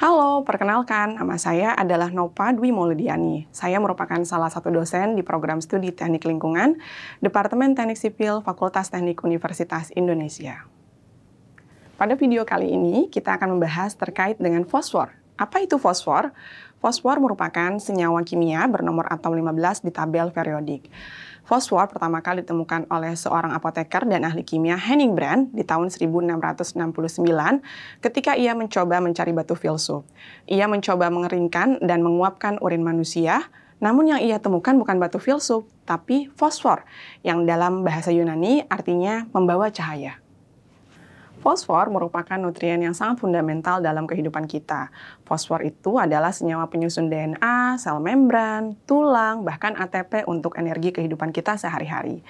Halo, perkenalkan, nama saya adalah Nova Dwi Maulidiani. Saya merupakan salah satu dosen di program studi Teknik Lingkungan, Departemen Teknik Sipil, Fakultas Teknik Universitas Indonesia. Pada video kali ini, kita akan membahas terkait dengan fosfor. Apa itu fosfor? Fosfor merupakan senyawa kimia bernomor atom 15 di tabel periodik. Fosfor pertama kali ditemukan oleh seorang apoteker dan ahli kimia Henning Brand di tahun 1669 ketika ia mencoba mencari batu filsuf. Ia mencoba mengeringkan dan menguapkan urin manusia, namun yang ia temukan bukan batu filsuf, tapi fosfor, yang dalam bahasa Yunani artinya membawa cahaya. Fosfor merupakan nutrien yang sangat fundamental dalam kehidupan kita. Fosfor itu adalah senyawa penyusun DNA, sel membran, tulang, bahkan ATP untuk energi kehidupan kita sehari-hari.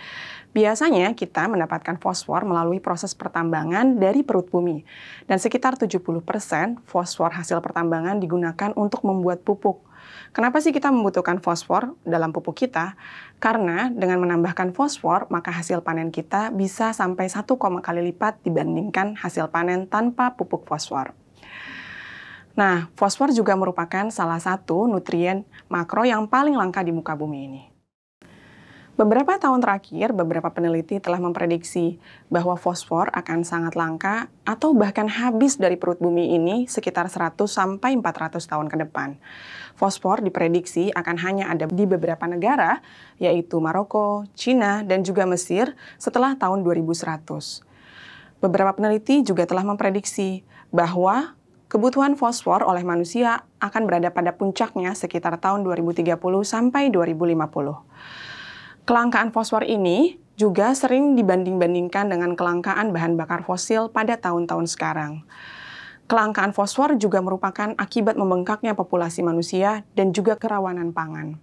Biasanya kita mendapatkan fosfor melalui proses pertambangan dari perut bumi. Dan sekitar 70% fosfor hasil pertambangan digunakan untuk membuat pupuk. Kenapa sih kita membutuhkan fosfor dalam pupuk kita? Karena dengan menambahkan fosfor, maka hasil panen kita bisa sampai 1, kali lipat dibandingkan hasil panen tanpa pupuk fosfor. Nah, fosfor juga merupakan salah satu nutrien makro yang paling langka di muka bumi ini. Beberapa tahun terakhir, beberapa peneliti telah memprediksi bahwa fosfor akan sangat langka atau bahkan habis dari perut bumi ini sekitar 100 sampai 400 tahun ke depan. Fosfor diprediksi akan hanya ada di beberapa negara, yaitu Maroko, Cina, dan juga Mesir setelah tahun 2100. Beberapa peneliti juga telah memprediksi bahwa kebutuhan fosfor oleh manusia akan berada pada puncaknya sekitar tahun 2030 sampai 2050. Kelangkaan fosfor ini juga sering dibanding-bandingkan dengan kelangkaan bahan bakar fosil pada tahun-tahun sekarang. Kelangkaan fosfor juga merupakan akibat membengkaknya populasi manusia dan juga kerawanan pangan.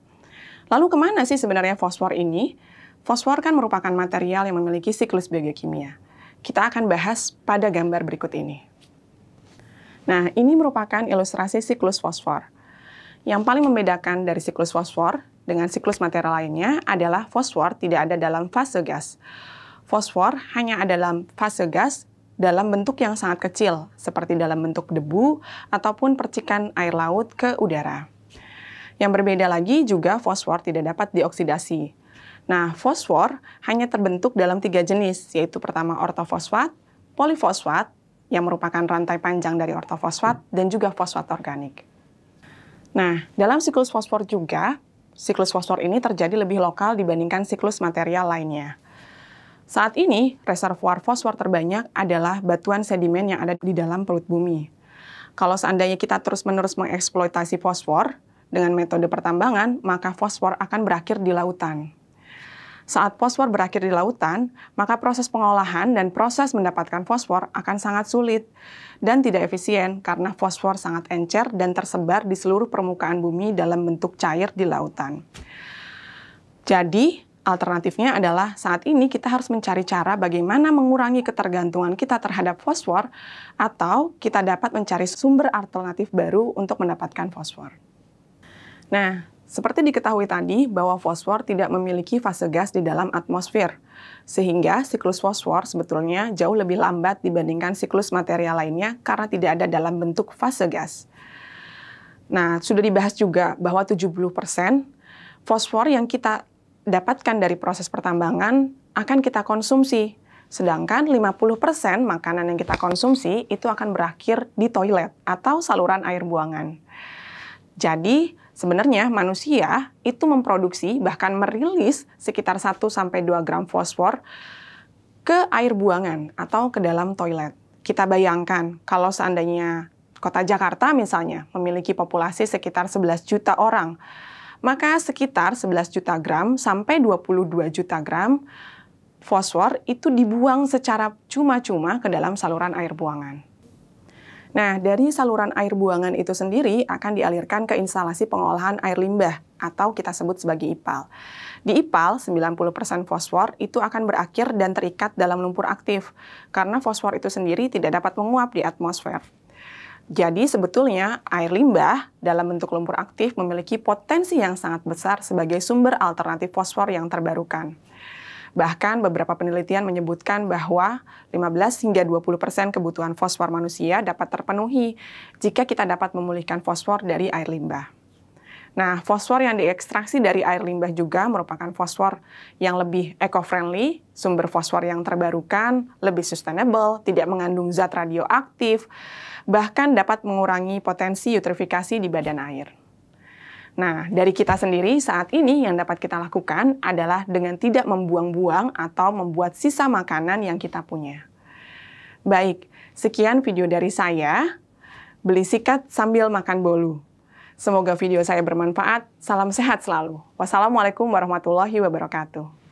Lalu kemana sih sebenarnya fosfor ini? Fosfor kan merupakan material yang memiliki siklus biokimia. Kita akan bahas pada gambar berikut ini. Nah, ini merupakan ilustrasi siklus fosfor. Yang paling membedakan dari siklus fosfor dengan siklus material lainnya adalah fosfor tidak ada dalam fase gas. Fosfor hanya ada dalam fase gas dalam bentuk yang sangat kecil, seperti dalam bentuk debu ataupun percikan air laut ke udara. Yang berbeda lagi juga fosfor tidak dapat dioksidasi. Nah, fosfor hanya terbentuk dalam 3 jenis, yaitu pertama ortofosfat, polifosfat, yang merupakan rantai panjang dari ortofosfat, dan juga fosfat organik. Nah, dalam siklus fosfor juga, siklus fosfor ini terjadi lebih lokal dibandingkan siklus material lainnya. Saat ini, reservoir fosfor terbanyak adalah batuan sedimen yang ada di dalam perut bumi. Kalau seandainya kita terus-menerus mengeksploitasi fosfor dengan metode pertambangan, maka fosfor akan berakhir di lautan. Saat fosfor berakhir di lautan, maka proses pengolahan dan proses mendapatkan fosfor akan sangat sulit dan tidak efisien karena fosfor sangat encer dan tersebar di seluruh permukaan bumi dalam bentuk cair di lautan. Jadi, alternatifnya adalah saat ini kita harus mencari cara bagaimana mengurangi ketergantungan kita terhadap fosfor atau kita dapat mencari sumber alternatif baru untuk mendapatkan fosfor. Nah, seperti diketahui tadi bahwa fosfor tidak memiliki fase gas di dalam atmosfer, sehingga siklus fosfor sebetulnya jauh lebih lambat dibandingkan siklus material lainnya karena tidak ada dalam bentuk fase gas. Nah, sudah dibahas juga bahwa 70% fosfor yang kita dapatkan dari proses pertambangan akan kita konsumsi, sedangkan 50% makanan yang kita konsumsi itu akan berakhir di toilet atau saluran air buangan. Jadi, sebenarnya manusia itu memproduksi bahkan merilis sekitar 1-2 gram fosfor ke air buangan atau ke dalam toilet. Kita bayangkan kalau seandainya kota Jakarta misalnya memiliki populasi sekitar 11 juta orang, maka sekitar 11 juta gram sampai 22 juta gram fosfor itu dibuang secara cuma-cuma ke dalam saluran air buangan. Nah, dari saluran air buangan itu sendiri akan dialirkan ke instalasi pengolahan air limbah atau kita sebut sebagai IPAL. Di IPAL, 90% fosfor itu akan berakhir dan terikat dalam lumpur aktif karena fosfor itu sendiri tidak dapat menguap di atmosfer. Jadi sebetulnya air limbah dalam bentuk lumpur aktif memiliki potensi yang sangat besar sebagai sumber alternatif fosfor yang terbarukan. Bahkan beberapa penelitian menyebutkan bahwa 15 hingga 20% kebutuhan fosfor manusia dapat terpenuhi jika kita dapat memulihkan fosfor dari air limbah. Nah, fosfor yang diekstraksi dari air limbah juga merupakan fosfor yang lebih eco-friendly, sumber fosfor yang terbarukan, lebih sustainable, tidak mengandung zat radioaktif, bahkan dapat mengurangi potensi eutrofikasi di badan air. Nah, dari kita sendiri saat ini yang dapat kita lakukan adalah dengan tidak membuang-buang atau membuat sisa makanan yang kita punya. Baik, sekian video dari saya. Beli sikat sambil makan bolu. Semoga video saya bermanfaat. Salam sehat selalu. Wassalamualaikum warahmatullahi wabarakatuh.